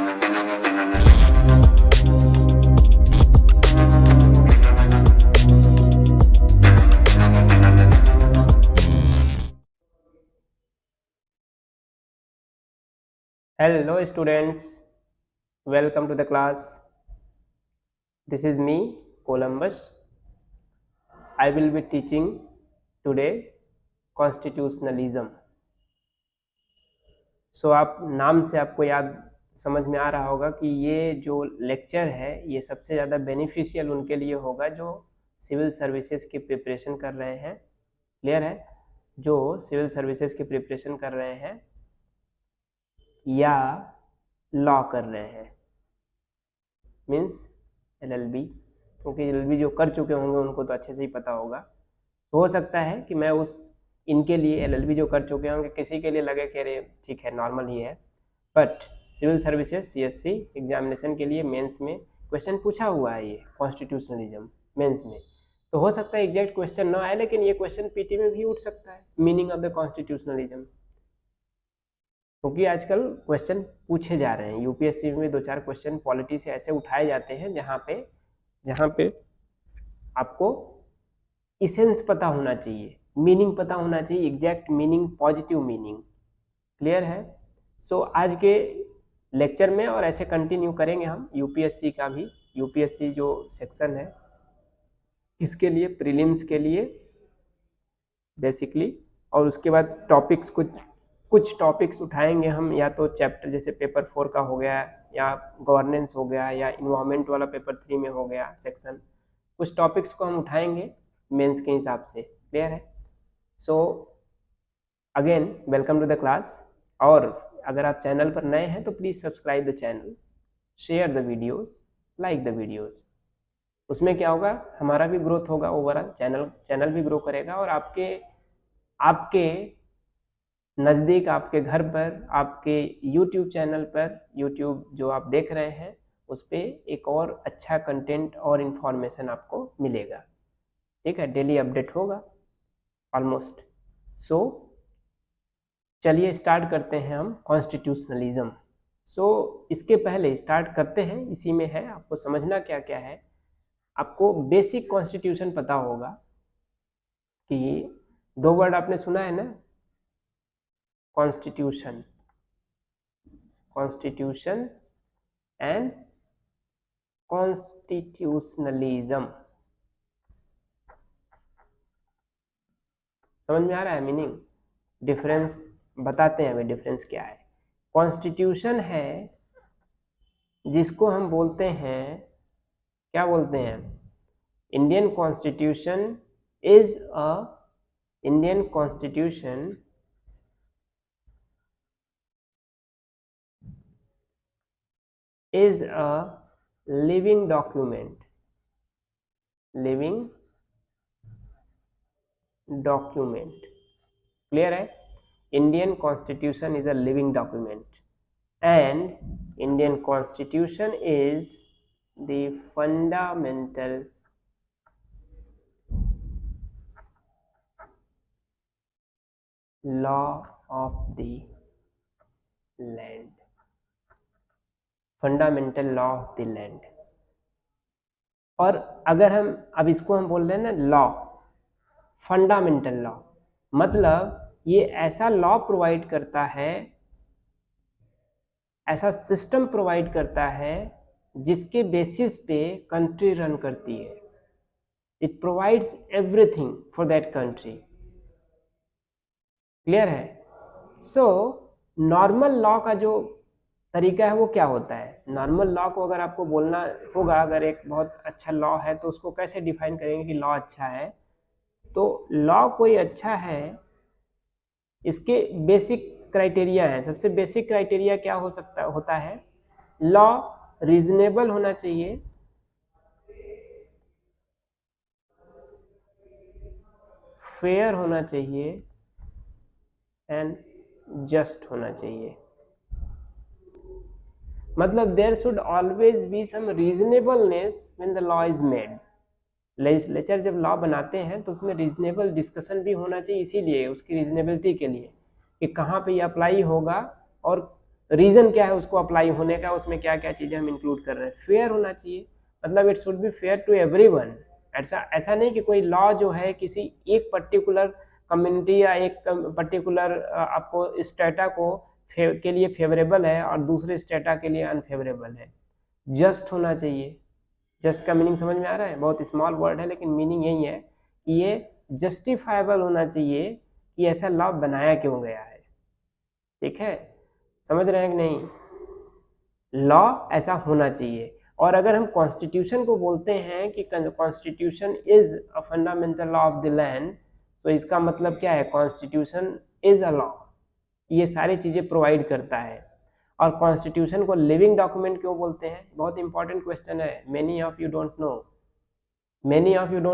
Hello students, welcome to the class. This is me, Columbus. I will be teaching today constitutionalism. So आप नाम से आपको याद समझ में आ रहा होगा कि ये जो लेक्चर है ये सबसे ज़्यादा बेनिफिशियल उनके लिए होगा जो सिविल सर्विसेज की प्रिपरेशन कर रहे हैं। क्लियर है? जो सिविल सर्विसेज की प्रिपरेशन कर रहे हैं या लॉ कर रहे हैं, मीन्स LLB, क्योंकि LLB जो कर चुके होंगे उनको तो अच्छे से ही पता होगा। तो हो सकता है कि मैं इनके लिए LLB जो कर चुके होंगे किसी के लिए लगे कि अरे ठीक है नॉर्मल ही है, but civil services CSC examination के लिए मेंस में क्वेश्चन पूछा हुआ है ये कॉन्स्टिट्यूशनलिज्म मेंस में। तो हो सकता है एग्जैक्ट क्वेश्चन ना आए, लेकिन ये क्वेश्चन PT में भी उठ सकता है, मीनिंग ऑफ द कॉन्स्टिट्यूशनलिज्म, क्योंकि आजकल क्वेश्चन पूछे जा रहे हैं। UPSC में 2-4 क्वेश्चन पॉलिटी से ऐसे उठाए जाते हैं जहाँ पे आपको इसेंस पता होना चाहिए, मीनिंग पता होना चाहिए, exact meaning, positive meaning. Clear है? सो आज के लेक्चर में और ऐसे कंटिन्यू करेंगे हम UPSC का भी। UPSC जो सेक्शन है इसके लिए, प्रीलिम्स के लिए बेसिकली, और उसके बाद टॉपिक्स कुछ टॉपिक्स उठाएंगे हम, या तो चैप्टर जैसे पेपर 4 का हो गया, या गवर्नेंस हो गया, या इन्वायरमेंट वाला पेपर 3 में हो गया सेक्शन। कुछ टॉपिक्स को हम उठाएंगे मेंस के हिसाब से। क्लियर है? So again welcome to the class. और अगर आप चैनल पर नए हैं तो please subscribe the channel, share the videos, like the videos. उसमें क्या होगा, हमारा भी ग्रोथ होगा, ओवरऑल चैनल भी ग्रो करेगा, और आपके नज़दीक, आपके घर पर, आपके YouTube चैनल पर, YouTube जो आप देख रहे हैं उस पर एक और अच्छा कंटेंट और इन्फॉर्मेशन आपको मिलेगा। ठीक है? डेली अपडेट होगा ऑलमोस्ट। सो चलिए स्टार्ट करते हैं हम कॉन्स्टिट्यूशनलिज्म। सो इसके पहले स्टार्ट करते हैं, इसी में है आपको समझना क्या क्या है। आपको बेसिक कॉन्स्टिट्यूशन पता होगा कि 2 वर्ड आपने सुना है ना, कॉन्स्टिट्यूशन एंड कॉन्स्टिट्यूशनलिज्म। समझ में आ रहा है मीनिंग? डिफरेंस बताते हैं हमें, डिफरेंस क्या है। कॉन्स्टिट्यूशन है जिसको हम बोलते हैं, क्या बोलते हैं, Indian constitution is a living document. Clear है? Indian constitution is a living document, and Indian Constitution is the fundamental law of the land. Fundamental law of the land. और अगर हम अब इसको हम बोल रहे हैं ना लॉ, फंडामेंटल लॉ, मतलब ये ऐसा लॉ प्रोवाइड करता है, ऐसा सिस्टम प्रोवाइड करता है जिसके बेसिस पे कंट्री रन करती है। It provides everything for that country. Clear है? सो नॉर्मल लॉ का जो तरीका है वो क्या होता है? नॉर्मल लॉ को अगर आपको बोलना होगा, अगर एक बहुत अच्छा लॉ है तो उसको कैसे डिफाइन करेंगे कि लॉ अच्छा है? तो लॉ कोई अच्छा है, इसके बेसिक क्राइटेरिया है। सबसे बेसिक क्राइटेरिया क्या होता है? लॉ रीजनेबल होना चाहिए, फेयर होना चाहिए, एंड जस्ट होना चाहिए। मतलब there should always be some reasonableness when the law is made. Legislature जब लॉ बनाते हैं तो उसमें रीजनेबल डिस्कशन भी होना चाहिए, इसीलिए उसकी रीजनेबिलिटी के लिए कि कहाँ पे ये अप्लाई होगा और रीजन क्या है उसको अप्लाई होने का, उसमें क्या क्या चीजें हम इंक्लूड कर रहे हैं। फेयर होना चाहिए, मतलब it should be fair to everyone. ऐसा नहीं कि कोई लॉ जो है किसी एक पर्टिकुलर कम्युनिटी या एक पर्टिकुलर आपको स्टेटा को के लिए फेवरेबल है और दूसरे स्टेटा के लिए अनफेवरेबल है। जस्ट होना चाहिए। जस्ट का मीनिंग समझ में आ रहा है? बहुत स्मॉल वर्ड है लेकिन मीनिंग यही है कि ये जस्टिफाइबल होना चाहिए कि ऐसा लॉ बनाया क्यों गया है। ठीक है, समझ रहे हैं कि नहीं? लॉ ऐसा होना चाहिए। और अगर हम कॉन्स्टिट्यूशन को बोलते हैं कि constitution is a fundamental law of the land, तो इसका मतलब क्या है? कॉन्स्टिट्यूशन इज अ लॉ, ये सारी चीजें प्रोवाइड करता है। और कॉन्स्टिट्यूशन को लिविंग डॉक्यूमेंट क्यों बोलते हैं? बहुत इंपॉर्टेंट क्वेश्चन है, many of you don't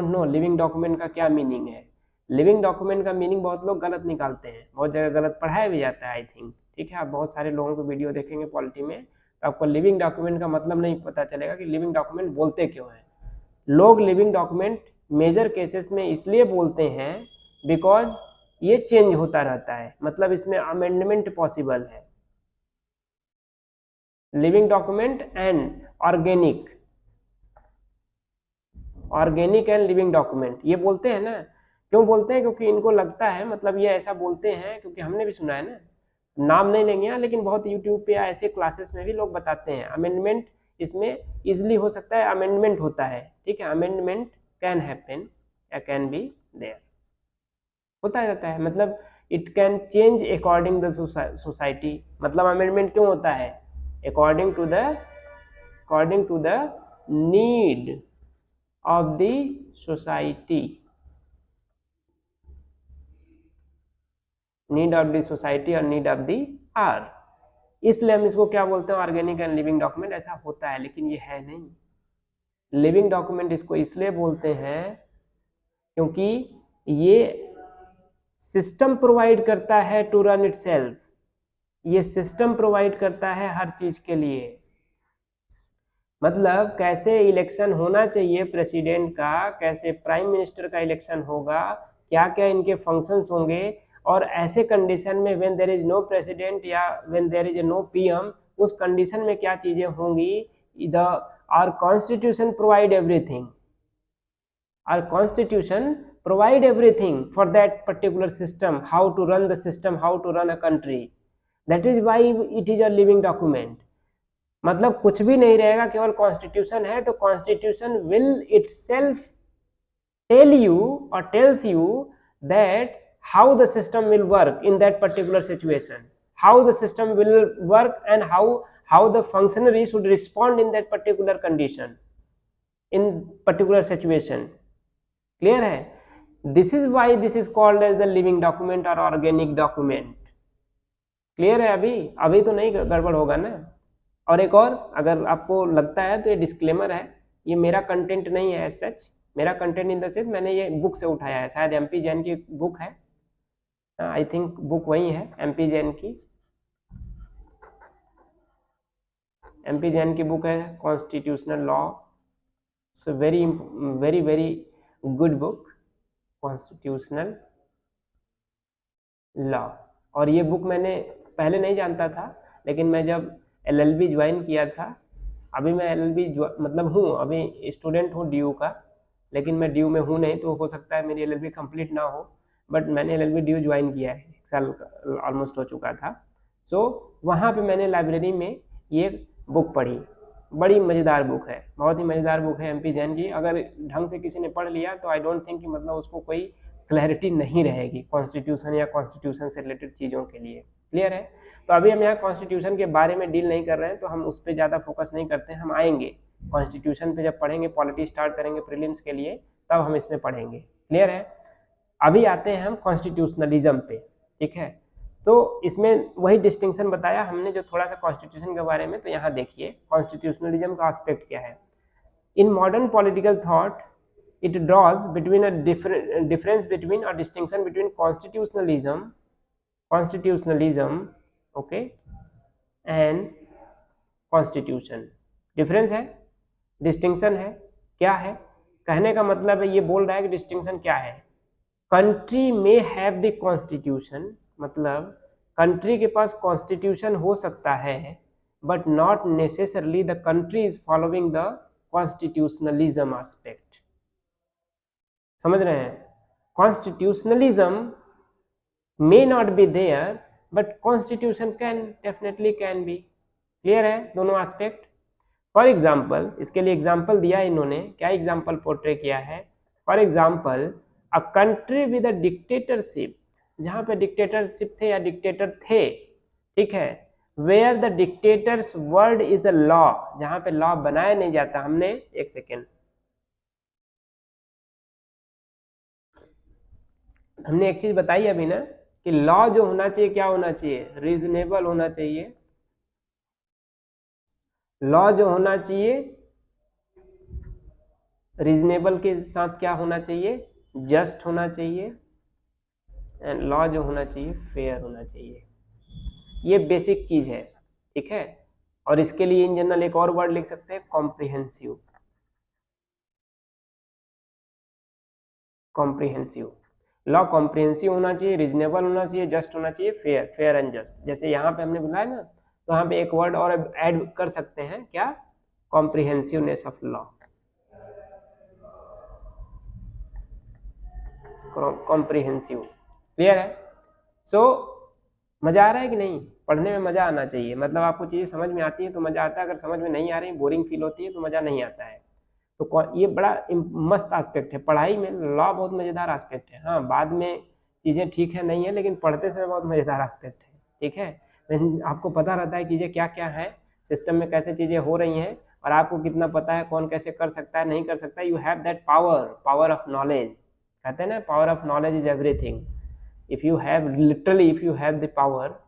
know living document का क्या मीनिंग है। लिविंग डॉक्यूमेंट का मीनिंग बहुत लोग गलत निकालते हैं, बहुत जगह गलत पढ़ाया भी जाता है आई थिंक। ठीक है, आप बहुत सारे लोगों को वीडियो देखेंगे पॉलिटी में तो आपको लिविंग डॉक्यूमेंट का मतलब नहीं पता चलेगा कि लिविंग डॉक्यूमेंट बोलते क्यों हैं। लोग लिविंग डॉक्यूमेंट मेजर केसेस में इसलिए बोलते हैं बिकॉज ये चेंज होता रहता है, मतलब इसमें अमेंडमेंट पॉसिबल है। Living document and organic and living document ये बोलते हैं ना, क्यों बोलते हैं? क्योंकि इनको लगता है, मतलब ये ऐसा बोलते हैं क्योंकि हमने भी सुना है ना, नाम नहीं लेंगे यहाँ, लेकिन बहुत यूट्यूब पे या ऐसे क्लासेस में भी लोग बताते हैं अमेंडमेंट इसमें इजिली हो सकता है, अमेंडमेंट होता है। ठीक है, अमेंडमेंट कैन हैपन या कैन बी देयर, होता रहता है, मतलब it can change according the society. मतलब अमेंडमेंट क्यों होता है? According to the need of the society, need of the society और नीड ऑफ द आर, इसलिए हम इसको क्या बोलते हैं? Organic and living document. ऐसा होता है लेकिन ये है नहीं। लिविंग डॉक्यूमेंट इसको इसलिए बोलते हैं क्योंकि ये सिस्टम प्रोवाइड करता है टू रन इटसेल्फ, ये सिस्टम प्रोवाइड करता है हर चीज के लिए। मतलब कैसे इलेक्शन होना चाहिए प्रेसिडेंट का, कैसे प्राइम मिनिस्टर का इलेक्शन होगा, क्या क्या इनके फंक्शंस होंगे, और ऐसे कंडीशन में when there is no president या when there is no PM, उस कंडीशन में क्या चीजें होंगी। The our constitution provide everything, our constitution provide everything for that particular system, how to run the system, how to run a country. That is why it is a living document. मतलब कुछ भी नहीं रहेगा, केवल constitution है, तो constitution will itself tell you और tells you that how the system will work in that particular situation, how the system will work and how the functionary should respond in that particular condition, in particular situation. Clear है? This is why this is called as the living document और organic document. Clear है? अभी तो नहीं गड़बड़ होगा ना। और एक और, अगर आपको लगता है तो ये डिस्क्लेमर है, ये मेरा कंटेंट नहीं है एज सच, मेरा कंटेंट इन द सेंस मैंने ये बुक से उठाया है, शायद एमपी जैन की बुक है, आई थिंक बुक वही है एमपी जैन की, एमपी जैन की बुक है constitutional law. So very very very good book, constitutional law. और ये बुक मैंने पहले नहीं जानता था, लेकिन मैं जब एलएलबी ज्वाइन किया था, अभी मैं एलएलबी मतलब हूँ, अभी स्टूडेंट हूँ ड्यू का, लेकिन मैं ड्यू में हूँ नहीं, तो हो सकता है मेरी एलएलबी कंप्लीट ना हो, बट मैंने एलएलबी ड्यू ज्वाइन किया है, 1 साल ऑलमोस्ट हो चुका था। सो वहाँ पे मैंने लाइब्रेरी में ये बुक पढ़ी, बड़ी मज़ेदार बुक है, बहुत ही मज़ेदार बुक है एमपी जैन की। अगर ढंग से किसी ने पढ़ लिया तो आई डोंट थिंक कि मतलब उसको कोई क्लैरिटी नहीं रहेगी कॉन्स्टिट्यूशन या कॉन्स्टिट्यूशन से रिलेटेड चीज़ों के लिए। क्लियर है? तो अभी हम यहाँ कॉन्स्टिट्यूशन के बारे में डील नहीं कर रहे हैं, तो हम उस पर ज़्यादा फोकस नहीं करते हैं, हम आएंगे कॉन्स्टिट्यूशन पे जब पढ़ेंगे, पॉलिटी स्टार्ट करेंगे प्रीलिम्स के लिए, तब हम इसमें पढ़ेंगे। क्लियर है? अभी आते हैं हम कॉन्स्टिट्यूशनलिज्म पे। ठीक है, तो इसमें वही डिस्टिंक्शन बताया हमने जो थोड़ा सा कॉन्स्टिट्यूशन के बारे में, तो यहाँ देखिए कॉन्स्टिट्यूशनलिज्म का एस्पेक्ट क्या है। In modern political thought it draws between a difference between or distinction between constitutionalism okay and constitution। Difference है, डिस्टिंक्शन है, क्या है? कहने का मतलब है, ये बोल रहा है कि डिस्टिंक्शन क्या है। कंट्री में हैव द कॉन्स्टिट्यूशन, मतलब कंट्री के पास कॉन्स्टिट्यूशन हो सकता है but not necessarily the country is following the constitutionalism aspect. समझ रहे हैं? Constitutionalism may not be there but constitution can definitely can be। Clear है दोनों एस्पेक्ट? फॉर एग्जाम्पल, इसके लिए एग्जाम्पल दिया इन्होंने, क्या एग्जाम्पल पोर्ट्रे किया है? For example, a country with a dictatorship, जहां पे डिक्टेटरशिप थे या डिक्टेटर थे, ठीक है, where the dictator's word is a law, जहां पे लॉ बनाया नहीं जाता। हमने एक सेकेंड, हमने एक चीज बताई अभी ना कि लॉ जो होना चाहिए क्या होना चाहिए? रीजनेबल होना चाहिए। लॉ जो होना चाहिए रीजनेबल के साथ क्या होना चाहिए? जस्ट होना चाहिए। एंड लॉ जो होना चाहिए फेयर होना चाहिए। ये बेसिक चीज है, ठीक है। और इसके लिए इन जनरल एक और वर्ड लिख सकते हैं, कॉम्प्रिहेंसिव। कॉम्प्रिहेंसिव लॉ कॉम्प्रिहेंसिव होना चाहिए, रीजनेबल होना चाहिए, जस्ट होना चाहिए, फेयर, फेयर एंड जस्ट। जैसे यहाँ पे हमने बुलाया ना, तो यहाँ पे एक वर्ड और ऐड कर सकते हैं, क्या? कॉम्प्रिहेंसिवनेस ऑफ लॉ, कॉम्प्रिहेंसिव। क्लियर है? सो मजा आ रहा है कि नहीं? पढ़ने में मजा आना चाहिए, मतलब आपको चीजें समझ में आती है तो मजा आता है, अगर समझ में नहीं आ रही, बोरिंग फील होती है तो मजा नहीं आता है। तो ये बड़ा मस्त एस्पेक्ट है पढ़ाई में। लॉ बहुत मजेदार एस्पेक्ट है। हाँ, बाद में चीजें ठीक है नहीं है, लेकिन पढ़ते समय बहुत मजेदार एस्पेक्ट है, ठीक है। आपको पता रहता है चीजें क्या क्या है, सिस्टम में कैसे चीजें हो रही हैं, और आपको कितना पता है, कौन कैसे कर सकता है, नहीं कर सकता। You have that power, power of knowledge. कहते हैं ना, power of knowledge is everything. If you have literally, if you have the power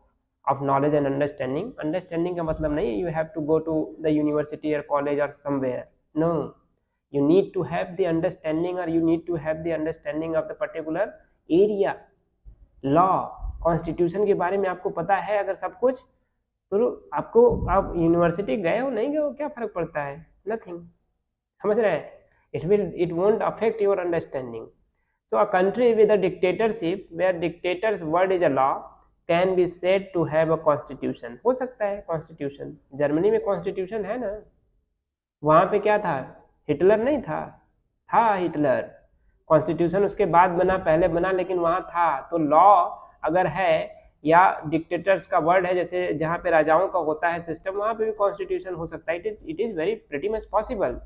of knowledge and understanding, understanding का मतलब नहीं है you have to go to the university or college or somewhere, no, you need to have the understanding, or you need to have the understanding of the particular area। law, constitution के बारे में आपको पता है अगर सब कुछ, तो आपको, आप यूनिवर्सिटी गए हो नहीं गए हो क्या फर्क पड़ता है? नथिंग। समझ रहे हैं? it won't affect your understanding। so a country with a dictatorship where dictator's word is a law can be said to have a constitution। हो सकता है कॉन्स्टिट्यूशन। जर्मनी में कॉन्स्टिट्यूशन है ना, वहां पे क्या था? हिटलर नहीं था? था हिटलर। कॉन्स्टिट्यूशन उसके बाद बना, पहले बना, लेकिन वहां था। तो लॉ अगर है, या डिक्टेटर्स का वर्ड है, जैसे जहाँ पे राजाओं का होता है सिस्टम, वहां पे भी कॉन्स्टिट्यूशन हो सकता है। It is very pretty much possible,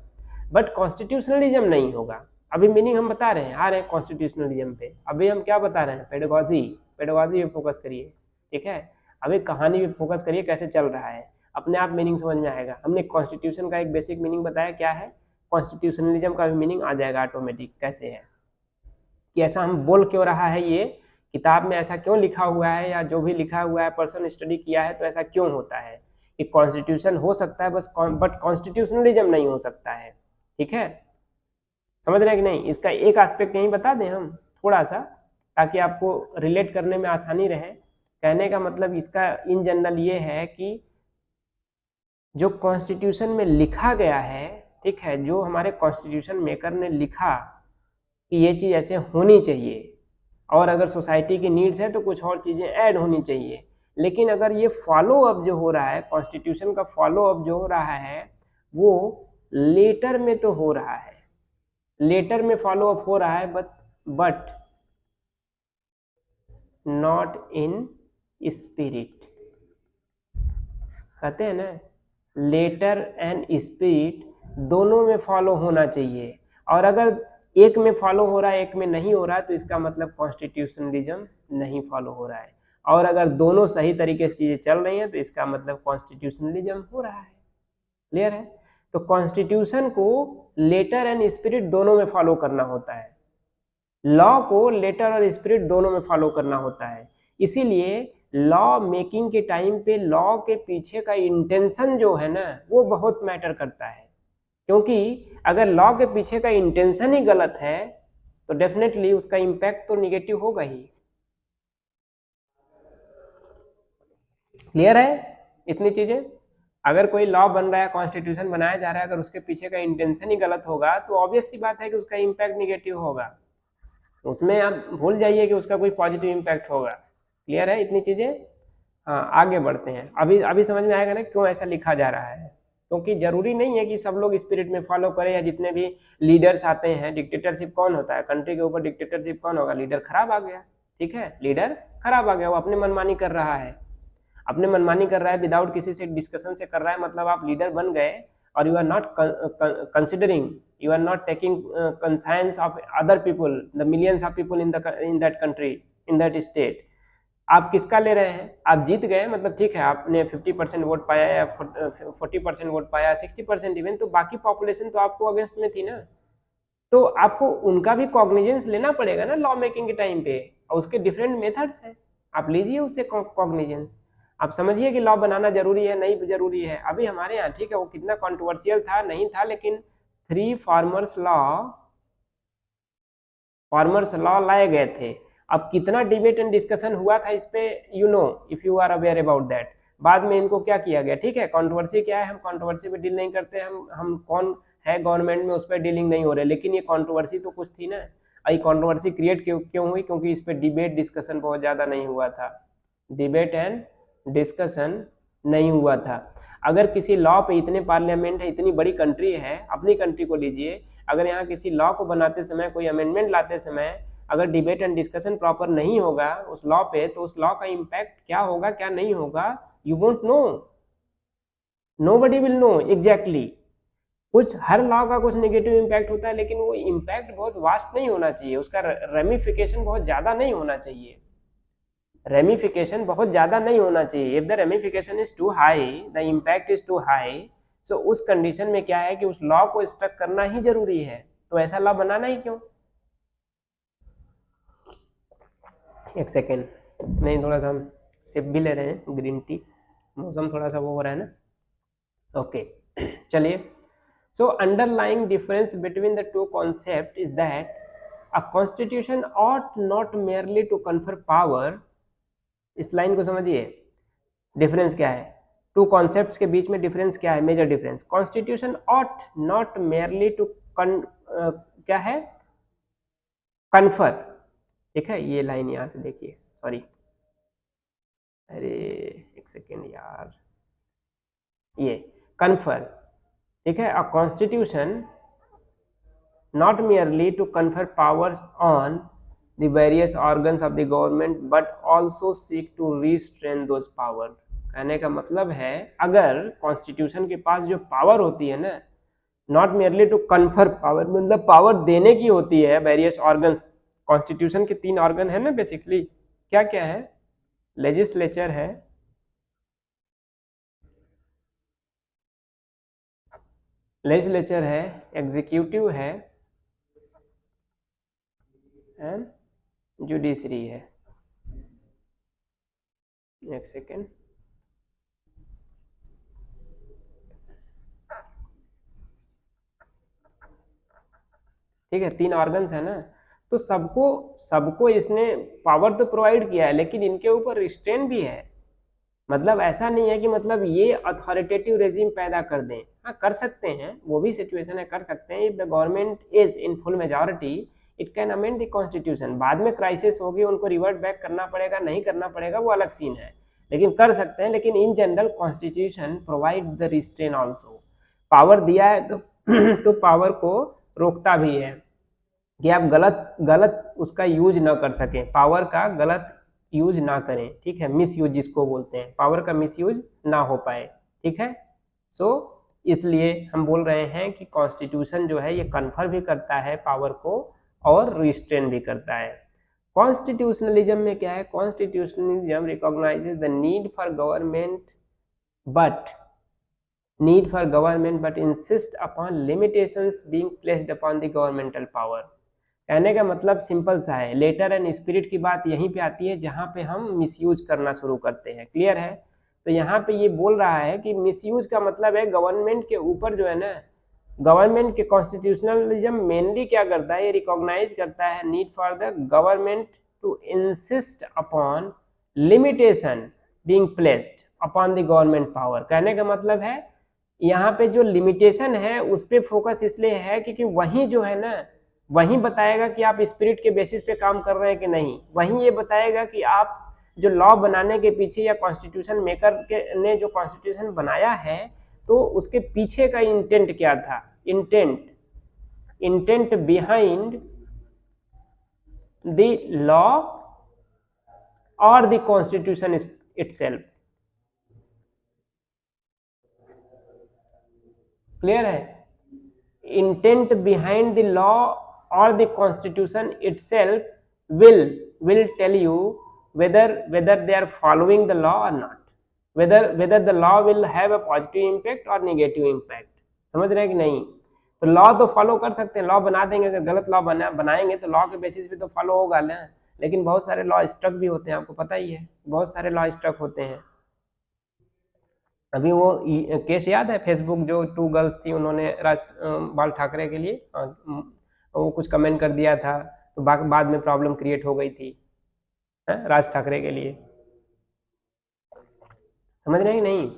but constitutionalism नहीं होगा। अभी मीनिंग हम बता रहे हैं, आ रहे हैं कॉन्स्टिट्यूशनलिज्म पे। अभी हम क्या बता रहे हैं? पेडागॉजी, पेडागॉजी पे फोकस करिए, ठीक है। अभी कहानी पे फोकस करिए, कैसे चल रहा है, अपने आप मीनिंग समझ में आएगा। हमने कॉन्स्टिट्यूशन का एक बेसिक मीनिंग बताया, क्या है? कॉन्स्टिट्यूशनलिज्म का भी मीनिंग आ जाएगा ऑटोमेटिक, कैसे है, कि ऐसा हम बोल क्यों रहा है, ये किताब में ऐसा क्यों लिखा हुआ है, या जो भी लिखा हुआ है, पर्सन स्टडी किया है तो ऐसा क्यों होता है कि कॉन्स्टिट्यूशन हो सकता है बस, बट कॉन्स्टिट्यूशनलिज्म नहीं हो सकता है, ठीक है। समझ रहे हैं कि नहीं? इसका एक एस्पेक्ट यहीं बता दें हम थोड़ा सा, ताकि आपको रिलेट करने में आसानी रहे। कहने का मतलब इसका इन जनरल ये है कि जो कॉन्स्टिट्यूशन में लिखा गया है, ठीक है, जो हमारे कॉन्स्टिट्यूशन मेकर ने लिखा कि ये चीज़ ऐसे होनी चाहिए, और अगर सोसाइटी की नीड्स है तो कुछ और चीज़ें ऐड होनी चाहिए, लेकिन अगर ये फॉलो अप जो हो रहा है, कॉन्स्टिट्यूशन का फॉलो अप जो हो रहा है, वो लेटर में तो हो रहा है, लेटर में फॉलो अप हो रहा है, बट नॉट इन स्पिरिट। कहते हैं ना, लेटर एंड स्पिरिट दोनों में फॉलो होना चाहिए, और अगर एक में फॉलो हो रहा है, एक में नहीं हो रहा है, तो इसका मतलब कॉन्स्टिट्यूशनलिज्म नहीं फॉलो हो रहा है। और अगर दोनों सही तरीके से चीजें चल रही हैं, तो इसका मतलब कॉन्स्टिट्यूशनलिज्म हो रहा है। क्लियर है? तो कॉन्स्टिट्यूशन को लेटर एंड स्पिरिट दोनों में फॉलो करना होता है, लॉ को लेटर और स्पिरिट दोनों में फॉलो करना होता है। इसीलिए लॉ मेकिंग के टाइम पे लॉ के पीछे का इंटेंशन जो है ना, वो बहुत मैटर करता है, क्योंकि अगर लॉ के पीछे का इंटेंशन ही गलत है तो डेफिनेटली उसका इम्पैक्ट तो निगेटिव होगा ही। क्लियर है इतनी चीजें? अगर कोई लॉ बन रहा है, कॉन्स्टिट्यूशन बनाया जा रहा है, अगर उसके पीछे का इंटेंशन ही गलत होगा, तो ऑब्वियस सी बात है कि उसका इम्पैक्ट निगेटिव होगा, उसमें आप भूल जाइए कि उसका कोई पॉजिटिव इम्पैक्ट होगा। क्लियर है इतनी चीजें? हाँ आगे बढ़ते हैं। अभी अभी समझ में आएगा ना क्यों ऐसा लिखा जा रहा है, क्योंकि जरूरी नहीं है कि सब लोग स्पिरिट में फॉलो करें, या जितने भी लीडर्स आते हैं, डिक्टेटरशिप कौन होता है, कंट्री के ऊपर डिक्टेटरशिप कौन होगा, लीडर खराब आ गया, ठीक है, लीडर खराब आ गया, वो अपने मनमानी कर रहा है, अपने मनमानी कर रहा है, विदाउट किसी से डिस्कशन से कर रहा है, मतलब आप लीडर बन गए और you are not considering, you are not taking conscience of other people, the millions of people in that country, in that state. आप किसका ले रहे हैं, आप जीत गए, मतलब ठीक है आपने 50% वोट पाया या 40% वोट पाया, 60% इवन, तो बाकी पॉपुलेशन तो आपको अगेंस्ट में थी ना, तो आपको उनका भी कॉग्निजेंस लेना पड़ेगा ना लॉ मेकिंग के टाइम पे, और उसके डिफरेंट मेथड्स हैं, आप लीजिए उससे कॉग्निजेंस। आप समझिए कि लॉ बनाना जरूरी है नहीं जरूरी है। अभी हमारे यहाँ ठीक है वो कितना कॉन्ट्रोवर्शियल था नहीं था, लेकिन 3 फार्मर्स लॉ लाए गए थे। अब कितना डिबेट एंड डिस्कशन हुआ था इस पे, you know, if you are aware about that. बाद में इनको क्या किया गया, ठीक है कंट्रोवर्सी क्या है, हम कंट्रोवर्सी पे डील नहीं करते, हम कौन है गवर्नमेंट में उस पर डीलिंग नहीं हो रहे, लेकिन ये कंट्रोवर्सी तो कुछ थी ना। ये कंट्रोवर्सी क्रिएट क्यों हुई, क्योंकि इस पे डिबेट डिस्कशन बहुत ज़्यादा नहीं हुआ था, डिबेट एंड डिस्कशन नहीं हुआ था। अगर किसी लॉ पे इतने पार्लियामेंट है, इतनी बड़ी कंट्री है, अपनी कंट्री को लीजिए, अगर यहाँ किसी लॉ को बनाते समय, कोई अमेंडमेंट लाते समय अगर डिबेट एंड डिस्कशन प्रॉपर नहीं होगा उस लॉ पे, तो उस लॉ का इम्पैक्ट क्या होगा क्या नहीं होगा, you won't know, nobody will know exactly. कुछ हर लॉ का कुछ नेगेटिव इम्पैक्ट होता है, लेकिन वो इम्पैक्ट बहुत वास्ट नहीं होना चाहिए, उसका रेमिफिकेशन बहुत ज्यादा नहीं होना चाहिए, रेमिफिकेशन बहुत ज्यादा नहीं होना चाहिए। If the ramification is too high, the impact is too high, so उस कंडीशन में क्या है कि उस लॉ को स्टक करना ही जरूरी है, तो ऐसा लॉ बनाना ही क्यों। एक सेकेंड, नहीं थोड़ा सा हम सिप भी ले रहे हैं ग्रीन टी, मौसम थोड़ा सा वो हो रहा है ना। ओके चलिए, so underlying difference between the two concept is that a constitution ought not merely to confer power. इस लाइन को समझिए, डिफरेंस क्या है, टू कॉन्सेप्ट्स के बीच में डिफरेंस क्या है, major difference. Constitution ought not merely to क्या है, कन्फर, ठीक है, ये लाइन यहां से देखिए, सॉरी, अरे एक सेकेंड यार, ये कन्फर, ठीक है, a constitution not merely to confer powers on the various organs of the government but also seek to restrain those power. कहने का मतलब है अगर कॉन्स्टिट्यूशन के पास जो पावर होती है ना, not merely to confer power, मतलब पावर देने की होती है वेरियस ऑर्गन्स, कॉन्स्टिट्यूशन के 3 ऑर्गन है ना बेसिकली, क्या क्या है, लेजिस्लेचर है, लेजिस्लेचर है, एग्जीक्यूटिव है एंड जुडिशरी है। एक सेकेंड, ठीक है 3 ऑर्गन्स है ना, तो सबको सबको इसने पावर तो प्रोवाइड किया है, लेकिन इनके ऊपर रिस्ट्रेन भी है। मतलब ऐसा नहीं है कि मतलब ये अथॉरिटेटिव रेजिम पैदा कर दें, हाँ कर सकते हैं, वो भी सिचुएशन है, कर सकते हैं। If the government is in full majority it can amend the constitution. बाद में क्राइसिस होगी, उनको रिवर्ट बैक करना पड़ेगा नहीं करना पड़ेगा वो अलग सीन है, लेकिन कर सकते हैं। लेकिन in general constitution provide the restrain also, power दिया है तो तो पावर को रोकता भी है कि आप गलत गलत उसका यूज ना कर सकें, पावर का गलत यूज ना करें, ठीक है, मिस यूज जिसको बोलते हैं, पावर का मिस यूज ना हो पाए, ठीक है। सो इसलिए हम बोल रहे हैं कि कॉन्स्टिट्यूशन जो है ये कन्फर भी करता है पावर को और रिस्ट्रेन भी करता है। कॉन्स्टिट्यूशनलिज्म में क्या है, constitutionalism recognises the need for government but insist upon limitations being placed upon the governmental power। कहने का मतलब सिंपल सा है, लेटर एंड स्पिरिट की बात यहीं पे आती है जहां पे हम मिसयूज करना शुरू करते हैं, क्लियर है। तो यहाँ पे ये बोल रहा है कि मिसयूज का मतलब है गवर्नमेंट के ऊपर जो है ना, गवर्नमेंट के कॉन्स्टिट्यूशनलिज्म मेनली क्या करता है, ये रिकॉग्नाइज करता है need for the government to insist upon limitation being placed upon the government power. कहने का मतलब है यहाँ पे जो लिमिटेशन है उस पर फोकस इसलिए है क्योंकि वही जो है ना, वही बताएगा कि आप स्पिरिट के बेसिस पे काम कर रहे हैं कि नहीं, वही ये बताएगा कि आप जो लॉ बनाने के पीछे या कॉन्स्टिट्यूशन मेकर के ने जो कॉन्स्टिट्यूशन बनाया है तो उसके पीछे का इंटेंट क्या था, इंटेंट बिहाइंड द लॉ और द कॉन्स्टिट्यूशन इटसेल्फ। क्लियर है? इंटेंट बिहाइंड द लॉ और the constitution itself will tell you whether they are following the law or not, whether the law will have a positive impact or negative impact। समझ रहे हैं कि नहीं? तो law तो follow कर सकते हैं, लॉ बना देंगे, अगर गलत लॉ बनाएंगे तो लॉ के बेसिस पे तो फॉलो होगा ना, लेकिन बहुत सारे लॉ स्ट्रक भी होते हैं, आपको पता ही है, बहुत सारे लॉ स्ट्रक होते हैं। अभी वो केस याद है, फेसबुक जो 2 गर्ल्स थी, उन्होंने बाल ठाकरे के लिए वो कुछ कमेंट कर दिया था, तो बाद में प्रॉब्लम क्रिएट हो गई थी राज ठाकरे के लिए। समझ रहे हैं कि नहीं?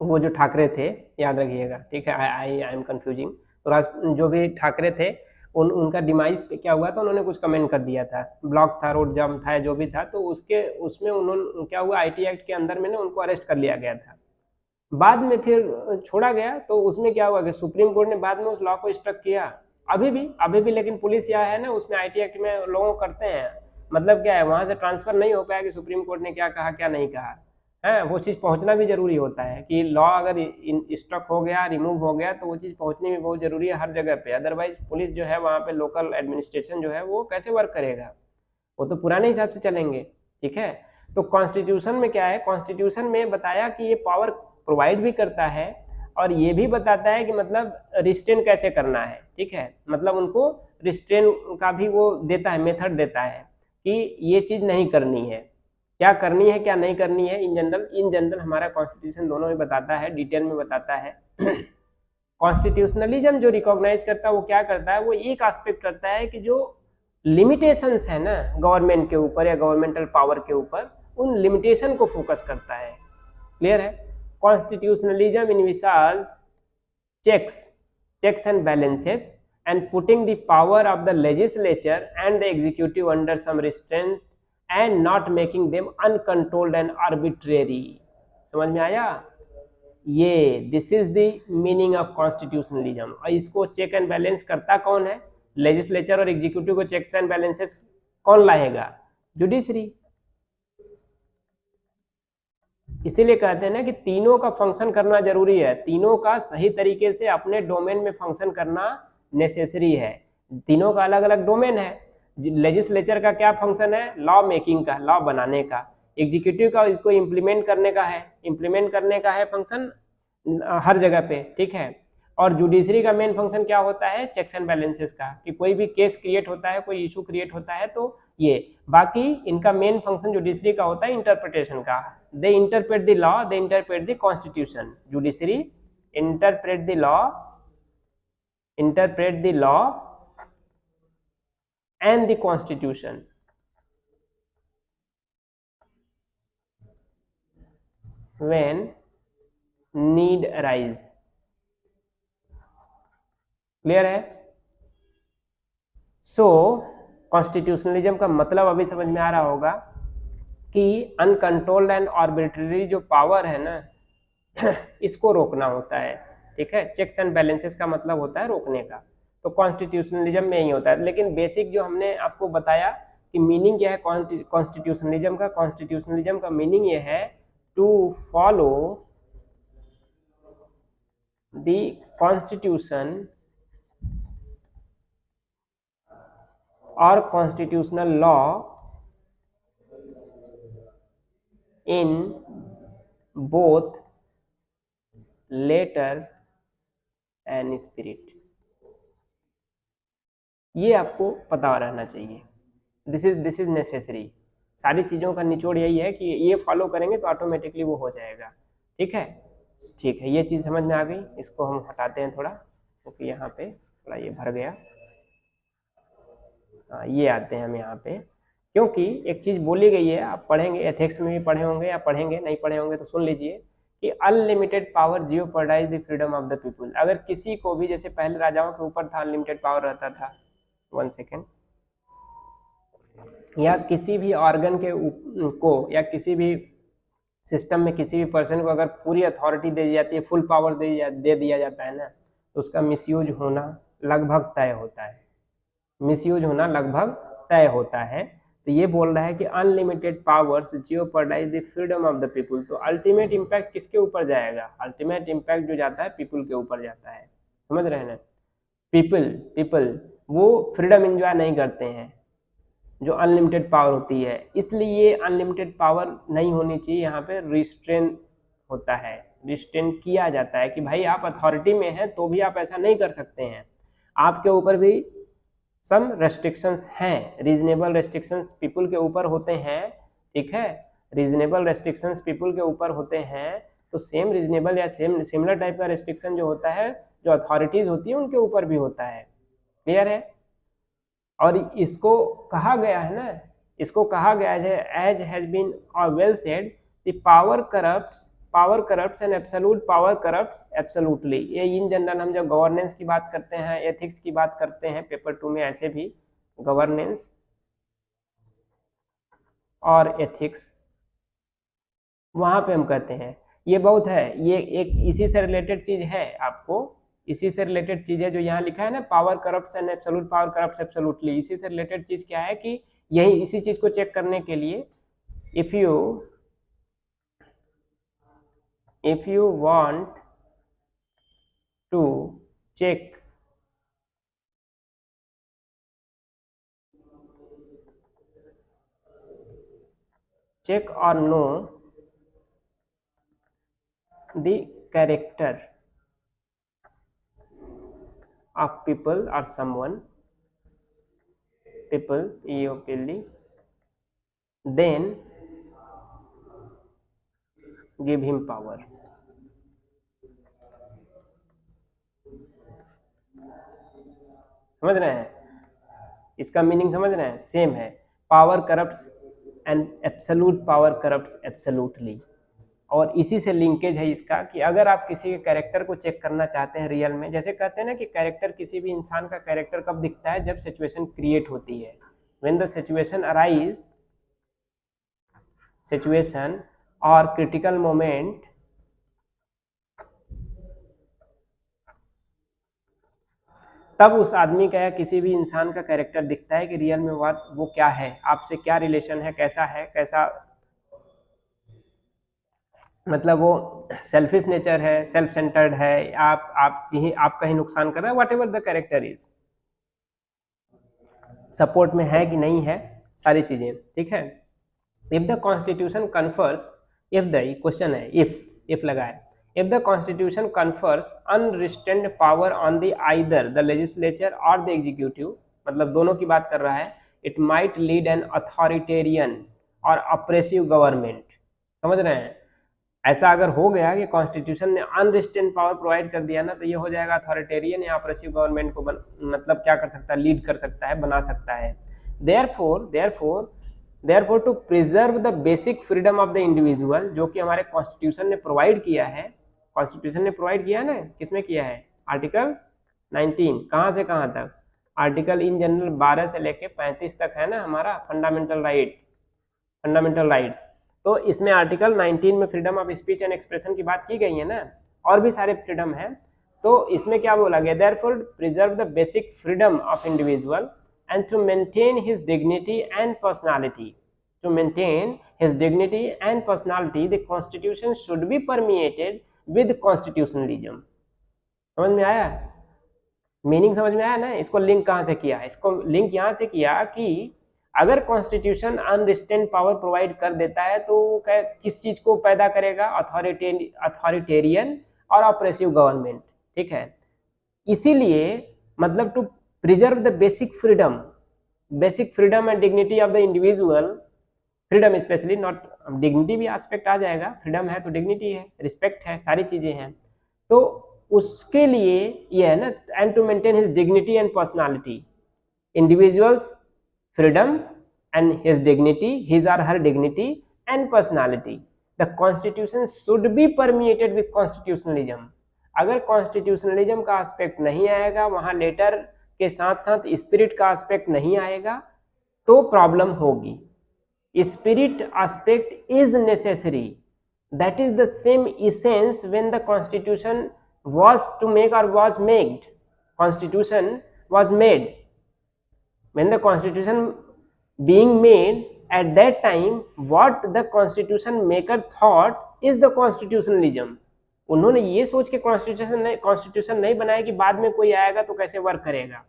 वो जो ठाकरे थे, याद रखिएगा, ठीक है, आई एम कंफ्यूजिंग। तो जो भी ठाकरे थे उनका डिमाइस पे क्या हुआ था, उन्होंने कुछ कमेंट कर दिया था, ब्लॉक था, रोड जाम था, जो भी था, तो उसमें उन्होंने क्या हुआ, IT एक्ट के अंदर में ना उनको अरेस्ट कर लिया गया था। बाद में फिर छोड़ा गया, तो उसमें क्या हुआ कि सुप्रीम कोर्ट ने बाद में उस लॉ को स्ट्रक किया। अभी भी लेकिन पुलिस यह है ना, उसमें IT एक्ट में लोगों करते हैं, मतलब क्या है, वहां से ट्रांसफर नहीं हो पाया कि सुप्रीम कोर्ट ने क्या कहा क्या नहीं कहा है, वो चीज़ पहुंचना भी जरूरी होता है कि लॉ अगर स्ट्रक हो गया, रिमूव हो गया, तो वो चीज़ पहुंचनी भी बहुत जरूरी है हर जगह पे, अदरवाइज पुलिस जो है वहाँ पे लोकल एडमिनिस्ट्रेशन जो है वो कैसे वर्क करेगा, वो तो पुराने हिसाब से चलेंगे। ठीक है, तो कॉन्स्टिट्यूशन में क्या है, कॉन्स्टिट्यूशन में बताया कि ये पावर प्रोवाइड भी करता है और ये भी बताता है कि मतलब रिस्ट्रेन कैसे करना है। ठीक है, मतलब उनको रिस्ट्रेन का भी वो देता है, मेथड देता है कि ये चीज़ नहीं करनी है, क्या करनी है क्या नहीं करनी है। इन जनरल हमारा कॉन्स्टिट्यूशन दोनों में बताता है, डिटेल में बताता है। कॉन्स्टिट्यूशनलिज्म जो रिकॉग्नाइज करता है वो क्या करता है, वो एक एस्पेक्ट करता है कि जो लिमिटेशंस है ना गवर्नमेंट के ऊपर या गवर्नमेंटल पावर के ऊपर, उन लिमिटेशन को फोकस करता है। क्लियर है? Constitutionalism envisages checks and balances and putting the power of the legislature and the executive under some restraint and not making them uncontrolled and arbitrary। समझ में आया? ये this is the meaning of constitutionalism. और इसको check and balance करता कौन है? Legislature और एग्जीक्यूटिव को चेक्स एंड बैलेंसेस कौन लाएगा? जुडिशरी। इसीलिए कहते हैं ना कि तीनों का फंक्शन करना जरूरी है, तीनों का सही तरीके से अपने डोमेन में फंक्शन करना नेसेसरी है। तीनों का अलग अलग डोमेन है। लेजिस्लेचर का क्या फंक्शन है? लॉ मेकिंग का, लॉ बनाने का। एग्जीक्यूटिव का इसको इम्प्लीमेंट करने का है, इम्प्लीमेंट करने का है फंक्शन हर जगह पे। ठीक है, और जुडिशरी का मेन फंक्शन क्या होता है? चेक्स एंड बैलेंसेस का, कि कोई भी केस क्रिएट होता है, कोई इशू क्रिएट होता है तो ये। बाकी इनका मेन फंक्शन जुडिशरी का होता है इंटरप्रिटेशन का। They interpret the law, they interpret the constitution. Judiciary interpret the law and the constitution. When need arise. Clear है? सो कॉन्स्टिट्यूशनलिज्म का मतलब अभी समझ में आ रहा होगा कि अनकंट्रोल्ड एंड आर्बिट्रेरी जो पावर है ना इसको रोकना होता है। ठीक है, चेक्स एंड बैलेंसेस का मतलब होता है रोकने का, तो कॉन्स्टिट्यूशनलिज्म में यही होता है। लेकिन बेसिक जो हमने आपको बताया कि मीनिंग क्या है कॉन्स्टिट्यूशनलिज्म का, कॉन्स्टिट्यूशनलिज्म का मीनिंग ये है टू फॉलो द कॉन्स्टिट्यूशन और constitutional law in both letter and spirit. ये आपको पता रहना चाहिए, दिस इज नेसेसरी। सारी चीज़ों का निचोड़ यही है कि ये फॉलो करेंगे तो ऑटोमेटिकली वो हो जाएगा। ठीक है, ठीक है, ये चीज़ समझ में आ गई। इसको हम हटाते हैं थोड़ा, क्योंकि यहाँ पे थोड़ा ये भर गया। हाँ, ये आते हैं हम यहाँ पे, क्योंकि एक चीज़ बोली गई है, आप पढ़ेंगे, एथिक्स में भी पढ़े होंगे या पढ़ेंगे, नहीं पढ़े होंगे तो सुन लीजिए कि unlimited power jeopardise the freedom of the people. अगर किसी को भी, जैसे पहले राजाओं के ऊपर था, अनलिमिटेड पावर रहता था। 1 सेकेंड, या किसी भी ऑर्गन के को या किसी भी सिस्टम में किसी भी पर्सन को अगर पूरी अथॉरिटी दे दी जाती है, फुल पावर दे दिया जाता है ना, तो उसका मिसयूज होना लगभग तय होता है। मिसयूज होना लगभग तय होता है। तो ये बोल रहा है कि unlimited powers jeopardise the freedom of the people. तो अल्टीमेट इम्पैक्ट किसके ऊपर जाएगा? अल्टीमेट इम्पैक्ट जो जाता है पीपुल के ऊपर जाता है। समझ रहे हैं ना? पीपल वो फ्रीडम एंजॉय नहीं करते हैं जो अनलिमिटेड पावर होती है, इसलिए अनलिमिटेड पावर नहीं होनी चाहिए। यहाँ पे रिस्ट्रेन होता है, रिस्ट्रेन किया जाता है कि भाई आप अथॉरिटी में हैं तो भी आप ऐसा नहीं कर सकते हैं, आपके ऊपर भी सम रेस्ट्रिक्शंस हैं, रीजनेबल रेस्ट्रिक्शंस पीपल के ऊपर होते हैं। ठीक है, रीजनेबल रेस्ट्रिक्शंस पीपल के ऊपर होते हैं। तो सेम रीजनेबल या सेम सिमिलर टाइप का रेस्ट्रिक्शन जो होता है जो अथॉरिटीज होती है उनके ऊपर भी होता है। क्लियर है? और इसको कहा गया है ना, इसको कहा गया है as has been well said, the power corrupts and absolute power corrupts absolutely. ये इन जनरल हम जब गवर्नेंस की बात करते हैं, एथिक्स की बात करते हैं पेपर 2 में, ऐसे भी गवर्नेंस और एथिक्स वहां पे हम कहते हैं ये बहुत है, ये एक इसी से रिलेटेड चीज है, आपको इसी से रिलेटेड चीज है जो यहाँ लिखा है ना, power corrupts and absolute power corrupts absolutely. इसी से रिलेटेड चीज क्या है कि यही इसी चीज को चेक करने के लिए if you want to check or know the character of people or someone, people EOPL, then give him power। समझ रहे हैं? इसका मीनिंग समझ रहे हैं? सेम है, power corrupts and absolute power corrupts absolutely. और इसी से लिंकेज है इसका कि अगर आप किसी के कैरेक्टर को चेक करना चाहते हैं रियल में, जैसे कहते हैं ना कि कैरेक्टर, किसी भी इंसान का कैरेक्टर कब दिखता है? जब सिचुएशन क्रिएट होती है, when the situation arise, situation और क्रिटिकल मोमेंट तब उस आदमी का या किसी भी इंसान का कैरेक्टर दिखता है कि रियल में वो क्या है, आपसे क्या रिलेशन है, कैसा मतलब वो सेल्फिश नेचर है, सेल्फ सेंटर्ड है, आप कहीं नुकसान कर रहे हैं, whatever the character is, support में है कि नहीं है, सारी चीजें। ठीक है, if the constitution confers, if the question है इफ लगाए, if the constitution confers unrestrained power on the either the legislature और द एग्जीक्यूटिव, मतलब दोनों की बात कर रहा है, it might lead an authoritarian और अप्रेसिव गवर्नमेंट। समझ रहे हैं? ऐसा अगर हो गया कि कॉन्स्टिट्यूशन ने अनरिस्ट्रेन्ड पावर प्रोवाइड कर दिया ना, तो ये हो जाएगा अथॉरिटेरियन या अप्रेसिव गवर्नमेंट को मतलब क्या कर सकता है? लीड कर सकता है, बना सकता है। Therefore to preserve the basic freedom of the individual, जो कि हमारे कॉन्स्टिट्यूशन ने प्रोवाइड किया है, कॉन्स्टिट्यूशन ने प्रोवाइड किया है ना, किसमें किया है? आर्टिकल 19, कहाँ से कहाँ तक? आर्टिकल इन जनरल 12 से लेके 35 तक है ना हमारा फंडामेंटल राइट्स। तो इसमें आर्टिकल 19 में freedom of speech and expression की बात की गई है ना, और भी सारे फ्रीडम है। तो इसमें क्या बोला गया? Therefore preserve the basic freedom of individual and to maintain his dignity and personality, the constitution should be permeated with constitutionalism। समझ में आया? मीनिंग समझ में आया ना? इसको लिंक कहाँ से किया? इसको लिंक यहाँ से किया कि अगर कॉन्स्टिट्यूशन अनरिस्ट्रेन्ड पावर प्रोवाइड कर देता है तो किस चीज को पैदा करेगा? अथॉरिटेरियन और ऑपरेसिव गवर्नमेंट। ठीक है, इसीलिए मतलब to preserve the basic freedom and dignity of the individual, freedom specially, not dignity भी एस्पेक्ट आ जाएगा, फ्रीडम है तो डिग्निटी है, रिस्पेक्ट है, सारी चीजें हैं। तो उसके लिए ये है ना, and to maintain his dignity and personality, individuals freedom and his dignity, his और her dignity and personality, the constitution should be permeated with constitutionalism. अगर कॉन्स्टिट्यूशनलिज्म का एस्पेक्ट नहीं आएगा, वहां लेटर के साथ साथ स्पिरिट का एस्पेक्ट नहीं आएगा, तो प्रॉब्लम होगी। Spirit aspect is necessary, that is the same essence when the constitution was to make or was made. Constitution was made, when the constitution being made, at that time what the constitution maker thought is the constitutionalism. उन्होंने ये सोच के constitution नहीं बनाया कि बाद में कोई आएगा तो कैसे वर्क करेगा,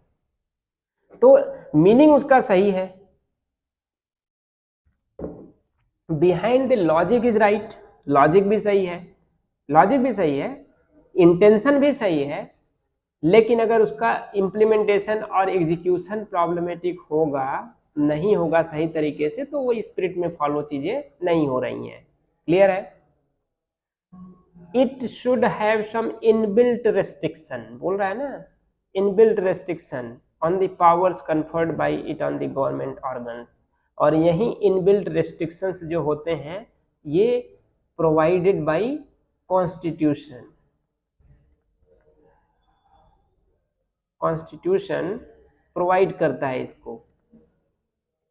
तो मीनिंग उसका सही है। Behind the logic is right, logic भी सही है, लॉजिक भी सही है, इंटेंशन भी सही है, लेकिन अगर उसका इम्प्लीमेंटेशन और एग्जीक्यूशन प्रॉब्लमेटिक होगा, नहीं होगा सही तरीके से, तो वो स्पिरिट में फॉलो चीजें नहीं हो रही हैं। क्लियर है? It should have some inbuilt restriction, बोल रहा है ना, inbuilt restriction on the powers conferred by it on the government organs, और यही इनबिल्ट रेस्ट्रिक्शंस जो होते हैं ये provided by constitution. Constitution provide करता है इसको,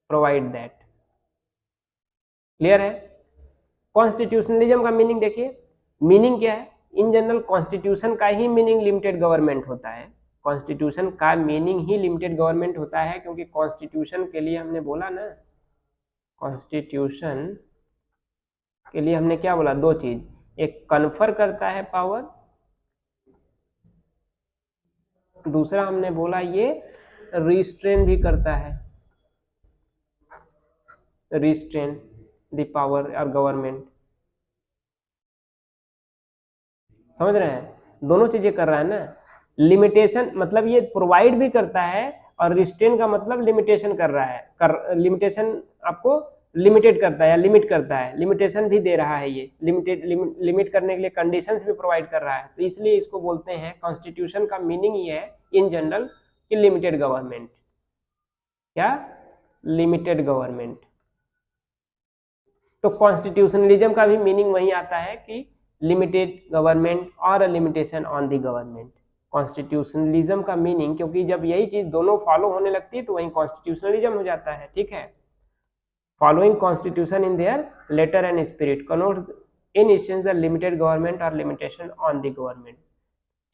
प्रोवाइड दैट। क्लियर है? कॉन्स्टिट्यूशनलिज्म का मीनिंग देखिए, मीनिंग क्या है? इन जनरल कॉन्स्टिट्यूशन का ही मीनिंग लिमिटेड गवर्नमेंट होता है, कॉन्स्टिट्यूशन का मीनिंग ही लिमिटेड गवर्नमेंट होता है, क्योंकि कॉन्स्टिट्यूशन के लिए हमने बोला ना, कॉन्स्टिट्यूशन के लिए हमने क्या बोला, दो चीज, एक कन्फर करता है पावर, दूसरा हमने बोला ये रिस्ट्रेन भी करता है, रिस्ट्रेन द पावर और गवर्नमेंट। समझ रहे हैं? दोनों चीजें कर रहा है ना। लिमिटेशन मतलब ये प्रोवाइड भी करता है, और रिस्ट्रेन का मतलब लिमिटेशन कर रहा है, लिमिटेशन आपको लिमिटेड करता है या लिमिट करता है, लिमिटेशन भी दे रहा है, ये लिमिट करने के लिए कंडीशंस भी प्रोवाइड कर रहा है, तो इसलिए इसको बोलते हैं, कॉन्स्टिट्यूशन का मीनिंग ये है इन जनरल कि लिमिटेड गवर्नमेंट, क्या लिमिटेड गवर्नमेंट। तो कॉन्स्टिट्यूशनलिज्म का भी मीनिंग वही आता है कि लिमिटेड गवर्नमेंट और a limitation on the government. Constitutionalism का मीनिंग, क्योंकि जब यही चीज दोनों फॉलो होने लगती है तो वही कॉन्स्टिट्यूशनलिज्म हो जाता है। ठीक है, following constitution in their letter and spirit connotes in essence the limited government or limitation on the government।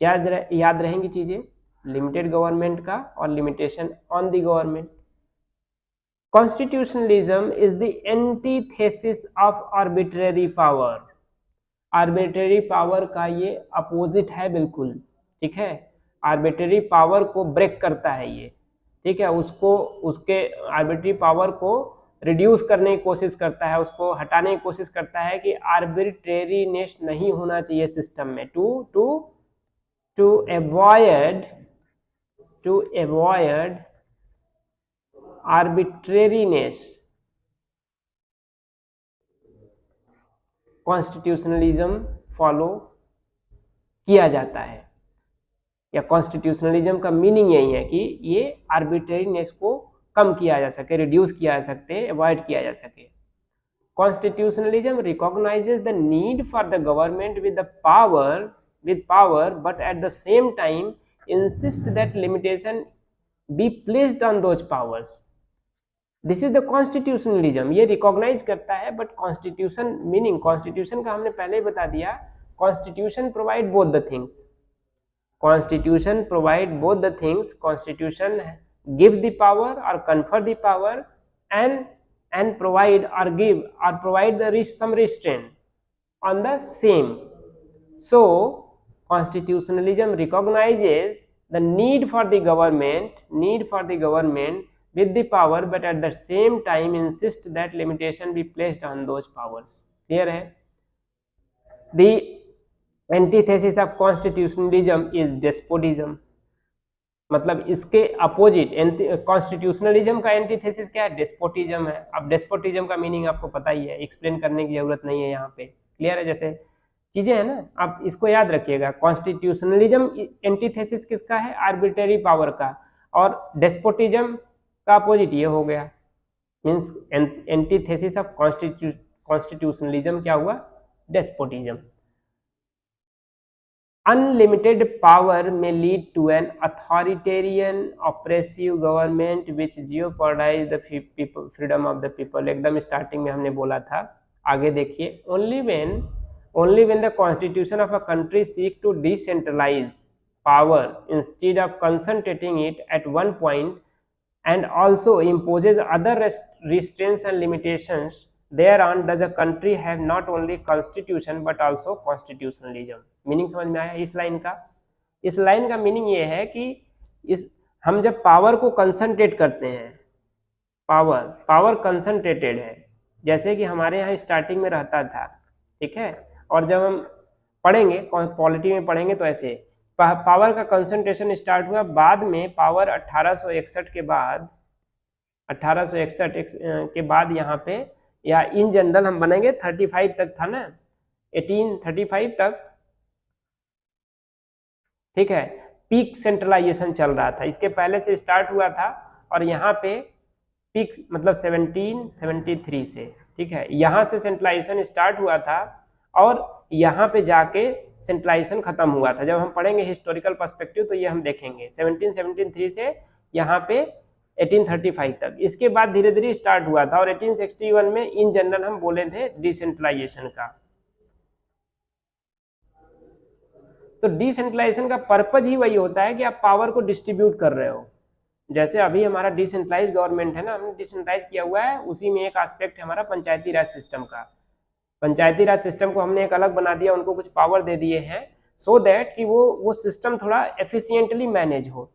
क्या याद रहेंगी चीजें, लिमिटेड गवर्नमेंट का और limitation on the government. Constitutionalism is the antithesis of arbitrary power, arbitrary power का ये opposite है बिल्कुल। ठीक है, आर्बिट्रेरी पावर को ब्रेक करता है ये। ठीक है, उसको उसके आर्बिट्रेरी पावर को रिड्यूस करने की कोशिश करता है, उसको हटाने की कोशिश करता है कि आर्बिट्रेरीनेस नहीं होना चाहिए सिस्टम में, to avoid arbitrariness. Constitutionalism follow किया जाता है, या कॉन्स्टिट्यूशनलिज्म का मीनिंग यही है कि ये आर्बिट्रेरीनेस को कम किया जा सके, रिड्यूस किया जा सकते, अवॉइड किया जा सके। Constitutionalism recognises the need for the government with power but at the same time insist that limitation be placed on those powers. This is the constitutionalism, ये रिकॉग्नाइज करता है, बट कॉन्स्टिट्यूशन मीनिंग, कॉन्स्टिट्यूशन का हमने पहले ही बता दिया, constitution provide both the things, constitution provide both the things, constitution give the power or confer the power and provide or give or provide the some restraint on the same. So constitutionalism recognizes the need for the government with the power, but at the same time insist that limitation be placed on those powers। clear है? The antithesis of constitutionalism is despotism, मतलब इसके opposite constitutionalism का antithesis क्या है, despotism है। अब despotism का meaning आपको पता ही है, एक्सप्लेन करने की जरूरत नहीं है यहाँ पे। क्लियर है? जैसे चीजें हैं ना, आप इसको याद रखिएगा, कॉन्स्टिट्यूशनलिज्म एंटीथेसिस किसका है, आर्बिट्रेरी पावर का, और डेस्पोटिज्म का अपोजिट ये हो गया, मीन्स एंटीथेसिस ऑफ कॉन्स्टिट्यूशनलिज्म क्या हुआ, despotism. unlimited power may lead to an authoritarian oppressive government which jeopardize the people freedom of the people. एकदम स्टार्टिंग में हमने बोला था, आगे देखिए, only when the constitution of a country seek to decentralize power instead of concentrating it at one point and also imposes other restraints and limitations thereon does a country have not only constitution but also constitutionalism. Meaning समझ में आया इस line का? इस line का meaning ये है कि इस हम जब पावर को कंसंट्रेट करते हैं, पावर कंसंट्रेटेड है, जैसे कि हमारे यहाँ स्टार्टिंग में रहता था, ठीक है, और जब हम पढ़ेंगे पॉलिटी में पढ़ेंगे तो ऐसे पावर का कंसंट्रेशन स्टार्ट हुआ, बाद में पावर 1861 के बाद 1861 के बाद यहाँ पे, या इन जनरल हम बनेंगे 35 तक था ना, 1835 तक, ठीक है, पीक सेंट्रलाइजेशन चल रहा था। इसके पहले से स्टार्ट हुआ था और यहाँ पे पीक मतलब 1773 से, ठीक है, यहाँ से सेंट्रलाइजेशन स्टार्ट हुआ था और यहाँ पे जाके सेंट्रलाइजेशन खत्म हुआ था। जब हम पढ़ेंगे हिस्टोरिकल पर्सपेक्टिव तो ये हम देखेंगे 1773 से यहाँ पे 1835 तक। इसके बाद धीरे धीरे स्टार्ट हुआ था और 1861 में इन जनरल हम बोले थे डिसेंट्रलाइजेशन का। तो डिसेंट्रलाइजेशन का पर्पज ही वही होता है कि आप पावर को डिस्ट्रीब्यूट कर रहे हो। जैसे अभी हमारा डिसेंट्रलाइज गवर्नमेंट है ना, हमने डिसेंट्रलाइज किया हुआ है, उसी में एक एस्पेक्ट है हमारा पंचायती राज सिस्टम का। पंचायती राज सिस्टम को हमने एक अलग बना दिया, उनको कुछ पावर दे दिए हैं सो दैट कि वो सिस्टम थोड़ा एफिशिएंटली मैनेज हो।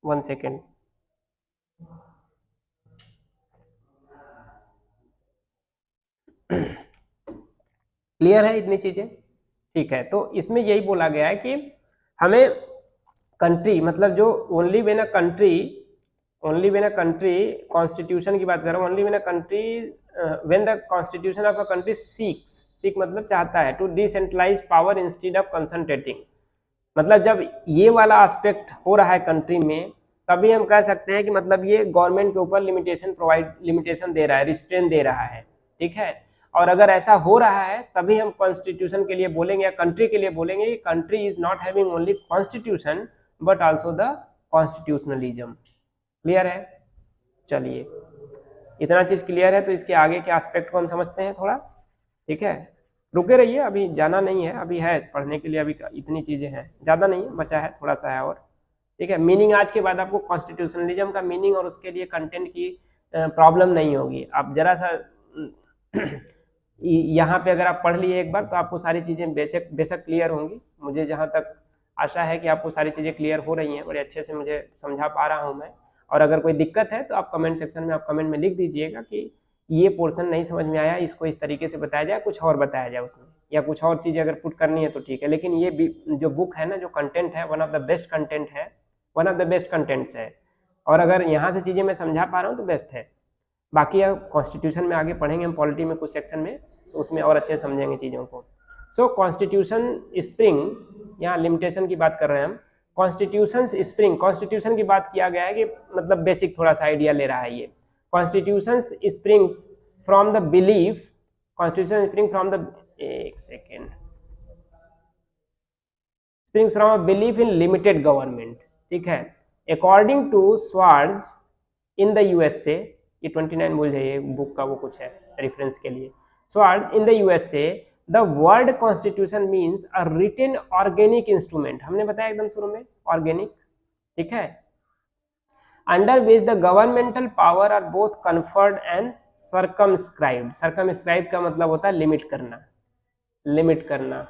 1 सेकेंड, क्लियर है इतनी चीजें? ठीक है, तो इसमें यही बोला गया है कि हमें कंट्री मतलब जो only when a country constitution की बात कर रहा हूँ, only when a country when the constitution of a country seek मतलब चाहता है to decentralise power instead of concentrating, मतलब जब ये वाला एस्पेक्ट हो रहा है कंट्री में, तभी हम कह सकते हैं कि मतलब ये गवर्नमेंट के ऊपर लिमिटेशन दे रहा है, रिस्ट्रेन दे रहा है, ठीक है। और अगर ऐसा हो रहा है तभी हम कॉन्स्टिट्यूशन के लिए बोलेंगे या कंट्री के लिए बोलेंगे कि country is not having only constitution but also the constitutionalism. Clear है? चलिए, इतना चीज क्लियर है तो इसके आगे के एस्पेक्ट को हम समझते हैं थोड़ा, ठीक है। रुके रहिए, अभी जाना नहीं है, अभी है पढ़ने के लिए, अभी इतनी चीजें हैं, ज्यादा नहीं है, बचा है थोड़ा सा है और, ठीक है। मीनिंग आज के बाद आपको कॉन्स्टिट्यूशनलिज्म का मीनिंग और उसके लिए कंटेंट की प्रॉब्लम नहीं होगी। आप जरा सा यहाँ पे अगर आप पढ़ लिए एक बार तो आपको सारी चीजें बेशक क्लियर होंगी। मुझे जहाँ तक आशा है कि आपको सारी चीजें क्लियर हो रही हैं, बड़े अच्छे से मुझे समझा पा रहा हूँ मैं। और अगर कोई दिक्कत है तो आप कमेंट सेक्शन में आप कमेंट में लिख दीजिएगा कि ये पोर्शन नहीं समझ में आया, इसको इस तरीके से बताया जाए, कुछ और बताया जाए उसमें, या कुछ और चीज़ अगर पुट करनी है तो ठीक है। लेकिन ये जो बुक है ना, जो कंटेंट है, one of the best content है, one of the best contents है। और अगर यहाँ से चीज़ें मैं समझा पा रहा हूँ तो बेस्ट है। बाकी अब कॉन्स्टिट्यूशन में आगे पढ़ेंगे हम, पॉलिटी में कुछ सेक्शन में, तो उसमें और अच्छे समझेंगे चीज़ों को। सो कॉन्स्टिट्यूशन स्प्रिंग, यहाँ लिमिटेशन की बात कर रहे हैं हम। कॉन्स्टिट्यूशन स्प्रिंग, कॉन्स्टिट्यूशन की बात किया गया है कि मतलब बेसिक थोड़ा सा आइडिया ले रहा है ये। Constitution springs from the belief, constitution spring from the, एक second, springs from a belief in limited government, ठीक है। According to Schwartz in the USA, ये 29 बोल जाइए बुक का, वो कुछ है रेफरेंस के लिए। Schwartz in the USA the word constitution means a written organic instrument, हमने बताया एकदम शुरू में ऑर्गेनिक, ठीक है, under which the governmental power are both conferred and circumscribed. Circumscribe का मतलब होता है लिमिट करना, लिमिट करना,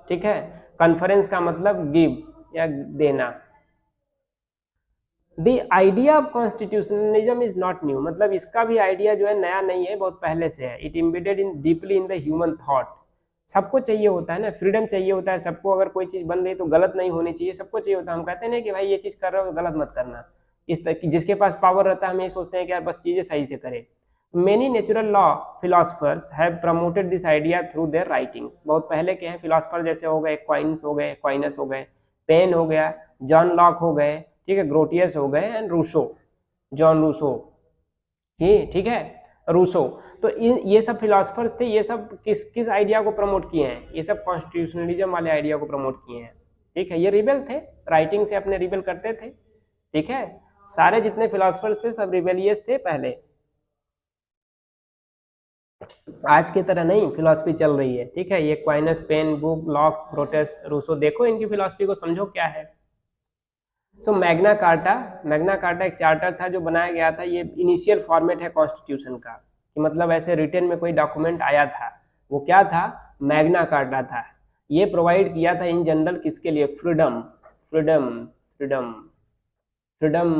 ठीक है। कन्फरेंस का मतलब गिव या देना। The idea of constitutionalism is not new, मतलब इसका भी आइडिया जो है नया नहीं है, बहुत पहले से है। It embedded in deeply in the human thought. सबको चाहिए होता है ना, फ्रीडम चाहिए होता है सबको, अगर कोई चीज़ बन रही है तो गलत नहीं होनी चाहिए, सबको चाहिए होता है। हम कहते हैं ना कि भाई ये चीज़ कर रहे हो गलत मत करना, इस तरह की, जिसके पास पावर रहता है हम ये सोचते हैं कि यार बस चीज़ें सही से करें। Many natural law philosophers have promoted this idea through their writings. बहुत पहले के हैं फिलोसफर, जैसे हो गए एक्वाइनस हो गए, एक्वाइनस हो गए, पेन हो गया, जॉन लॉक हो गए, ठीक है, ग्रोटियस हो गए, एंड रूसो, जॉन रूसो, ठीक है। रूसो। तो ये सब फिलोसफर्स थे, ये सब किस आइडिया को प्रमोट किए हैं, ये सब कॉन्स्टिट्यूशनलिज्म वाले आइडिया को प्रमोट किए हैं। ठीक है, ये रिबेल थे, राइटिंग से अपने रिबेल करते थे। ठीक है, सारे जितने फिलोसफर्स थे सब रिबेलियस थे पहले, आज की तरह नहीं फिलॉसफी चल रही है। ठीक है, ये क्वाइनस, पेन, बुक, लॉक, प्रोटेस, रूसो, देखो इनकी फिलॉसफी को समझो क्या है। सो मैग्ना कार्टा एक चार्टर था जो बनाया गया था। ये इनिशियल फॉर्मेट है कॉन्स्टिट्यूशन का, कि मतलब ऐसे रिटन में कोई डॉक्यूमेंट आया था, वो क्या था, मैग्ना कार्टा था। ये प्रोवाइड किया था इन जनरल किसके लिए, freedom freedom freedom freedom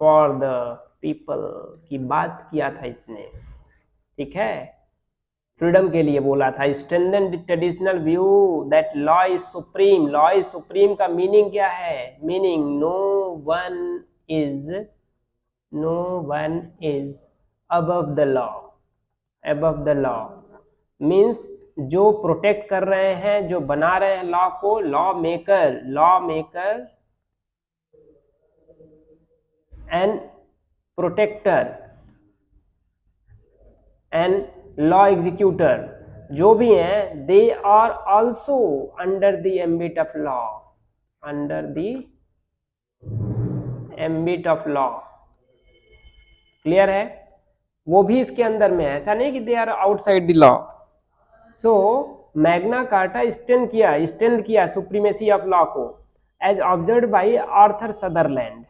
for the people की बात किया था इसने। ठीक है, फ्रीडम के लिए बोला था। Strengthen the traditional view that law is supreme. Law is supreme का मीनिंग क्या है, meaning no one is above the law. Above the law means जो प्रोटेक्ट कर रहे हैं, जो बना रहे हैं लॉ को, law maker and protector and law executor, जो भी हैं, they are also under the ambit of law, under the ambit of law. Clear है, वो भी इसके अंदर में है, ऐसा नहीं कि they are outside the law. So Magna Carta stand किया सुप्रीमेसी ऑफ लॉ को, as observed by Arthur Sutherland.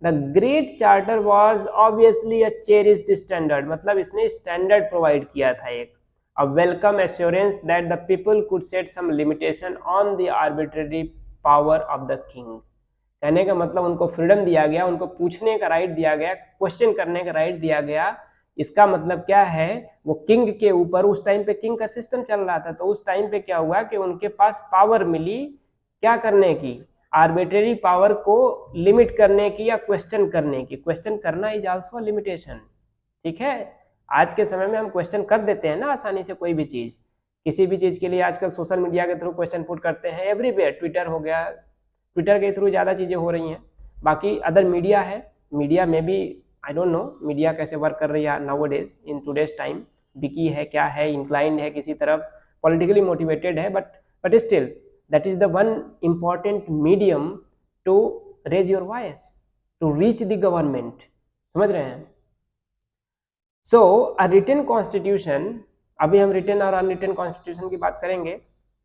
The great charter was obviously a cherished standard, मतलब इसने स्टैंडर्ड प्रोवाइड किया था एक, a welcome assurance that the people could set some limitation on the arbitrary power of the king. कहने का मतलब उनको freedom दिया गया, उनको पूछने का राइट दिया गया, क्वेश्चन करने का राइट दिया गया। इसका मतलब क्या है, वो किंग के ऊपर, उस टाइम पे किंग का सिस्टम चल रहा था, तो उस टाइम पे क्या हुआ कि उनके पास पावर मिली क्या करने की, आर्बिट्रेरी पावर को लिमिट करने की या क्वेश्चन करने की। क्वेश्चन करना इज आल्सो लिमिटेशन। ठीक है, आज के समय में हम क्वेश्चन कर देते हैं ना आसानी से, कोई भी चीज, किसी भी चीज के लिए आजकल सोशल मीडिया के थ्रू क्वेश्चन पुट करते हैं एवरीवेयर। ट्विटर हो गया, ट्विटर के थ्रू ज़्यादा चीज़ें हो रही हैं। बाकी अदर मीडिया है, मीडिया में भी आई डोंट नो मीडिया कैसे वर्क कर रही है nowadays in today's time, बिकी है, क्या है, इंक्लाइंड है किसी तरफ, पॉलिटिकली मोटिवेटेड है, but still that is the one important medium to raise your voice, to reach the government. समझ रहे हैं। सो अ रिटन कॉन्स्टिट्यूशन, अभी हम रिटन और अनरिटन कॉन्स्टिट्यूशन की बात करेंगे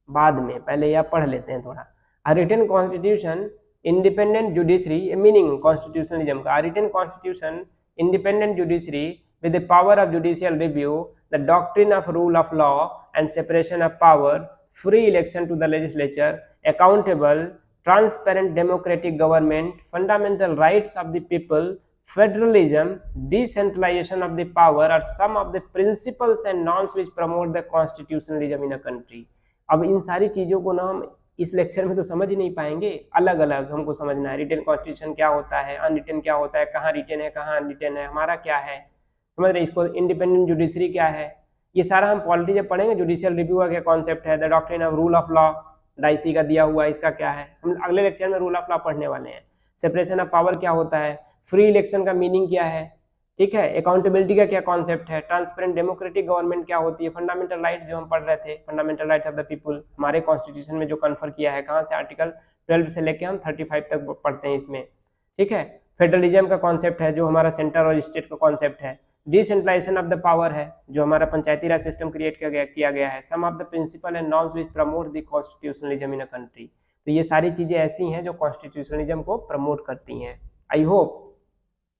बाद में, पहले यह पढ़ लेते हैं थोड़ा। A written constitution, independent judiciary, meaning constitutionalism का, a written constitution, independent judiciary with the power of judicial review, the doctrine of rule of law and separation of power, free election to the legislature, accountable, transparent democratic government, fundamental rights of the people, federalism, decentralization of the power are some of the principles and norms which promote the constitutionalism in a country। अब इन सारी चीज़ों को ना हम इस lecture में तो समझ ही नहीं पाएंगे, अलग अलग हमको समझना है। रिटन कॉन्स्टिट्यूशन क्या होता है, अनरिटन क्या होता है, कहाँ रिटन है कहाँ अनरिटन है, हमारा क्या है, समझ रहे। इसको इंडिपेंडेंट जुडिशरी क्या है, ये सारा हम पॉलिटी जब पढ़ेंगे। जुडिशियल रिव्यू का क्या कॉन्सेप्ट है, the doctrine of rule of law, dicey का दिया हुआ, इसका क्या है, हम अगले लेक्चर में रूल ऑफ लॉ पढ़ने वाले हैं। सेपरेशन ऑफ पावर क्या होता है, फ्री इलेक्शन का मीनिंग क्या है, ठीक है, अकाउंटेबिलिटी का क्या कॉन्सेप्ट है, ट्रांसपेरेंट डेमोक्रेटिक गवर्नमेंट क्या होती है, फंडामेंटल राइट्स जो हम पढ़ रहे थे, fundamental rights of the people हमारे कॉन्स्टिट्यूशन में जो कन्फर किया है, कहाँ से, आर्टिकल 12 से लेके हम 35 तक पढ़ते हैं इसमें। ठीक है, फेडरलिज्म का कॉन्सेप्ट है जो हमारा सेंटर और स्टेट का कॉन्सेप्ट है। डिसेंट्रलाइजेशन ऑफ द पावर है जो हमारा पंचायती राज सिस्टम क्रिएट किया गया है। Some of the principle and norms which promote the constitutionalism in a country. तो ये सारी चीजें ऐसी हैं जो कॉन्स्टिट्यूशनलिज्म को प्रमोट करती हैं। आई होप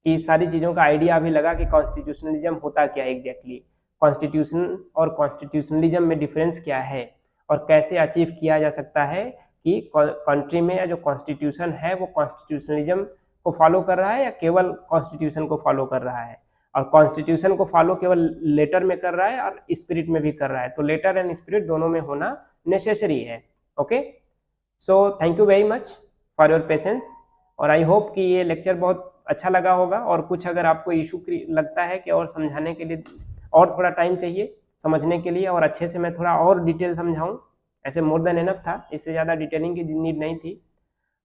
कि सारी चीज़ों का आइडिया अभी लगा कि कॉन्स्टिट्यूशनलिज्म होता क्या है एग्जैक्टली, कॉन्स्टिट्यूशन और कॉन्स्टिट्यूशनलिज्म में डिफरेंस क्या है, और कैसे अचीव किया जा सकता है कि कंट्री में जो कॉन्स्टिट्यूशन है वो कॉन्स्टिट्यूशनलिज्म को फॉलो कर रहा है या केवल कॉन्स्टिट्यूशन को फॉलो कर रहा है, और कॉन्स्टिट्यूशन को फॉलो केवल लेटर में कर रहा है और स्पिरिट में भी कर रहा है। तो लेटर एंड स्पिरिट दोनों में होना नेसेसरी है। Okay, so thank you very much for your patience, और आई होप कि ये लेक्चर बहुत अच्छा लगा होगा। और कुछ अगर आपको इशू लगता है कि और समझाने के लिए और थोड़ा टाइम चाहिए समझने के लिए, और अच्छे से मैं थोड़ा और डिटेल समझाऊं, ऐसे मोर देन एनफ था, इससे ज़्यादा डिटेलिंग की नीड नहीं थी।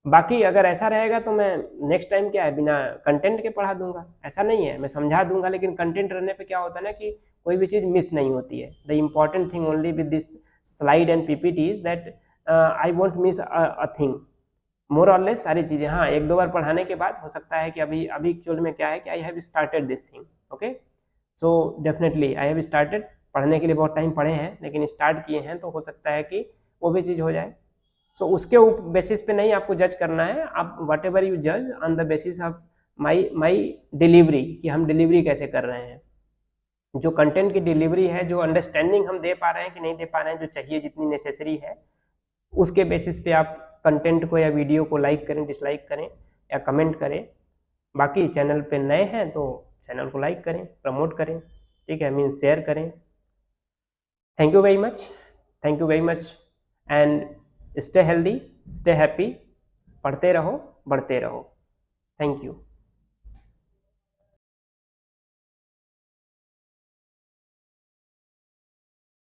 बाकी अगर ऐसा रहेगा तो मैं नेक्स्ट टाइम क्या है बिना कंटेंट के पढ़ा दूंगा, ऐसा नहीं है, मैं समझा दूंगा, लेकिन कंटेंट रहने पे क्या होता है ना कि कोई भी चीज़ मिस नहीं होती है। The important thing only with this slide and PPT is that I won't miss a thing, more और लेस सारी चीज़ें। हाँ, एक दो बार पढ़ाने के बाद हो सकता है कि अभी अभी एक्चुअल में क्या है कि I have started this thing, okay. So definitely I have started, पढ़ने के लिए बहुत टाइम पढ़े हैं लेकिन स्टार्ट किए हैं, तो हो सकता है कि वो भी चीज़ हो जाए। सो उसके बेसिस पे नहीं आपको जज करना है, आप वट एवर यू जज on the basis of my delivery, कि हम डिलीवरी कैसे कर रहे हैं, जो कंटेंट की डिलीवरी है, जो अंडरस्टैंडिंग हम दे पा रहे हैं कि नहीं दे पा रहे हैं, जो चाहिए जितनी नेसेसरी है, उसके बेसिस पे आप कंटेंट को या वीडियो को लाइक करें, डिसलाइक करें या कमेंट करें। बाकी चैनल पे नए हैं तो चैनल को लाइक करें, प्रमोट करें, ठीक है, मीन्स शेयर करें। Thank you very much, thank you very much, and stay healthy, stay happy, पढ़ते रहो, बढ़ते रहो। Thank you.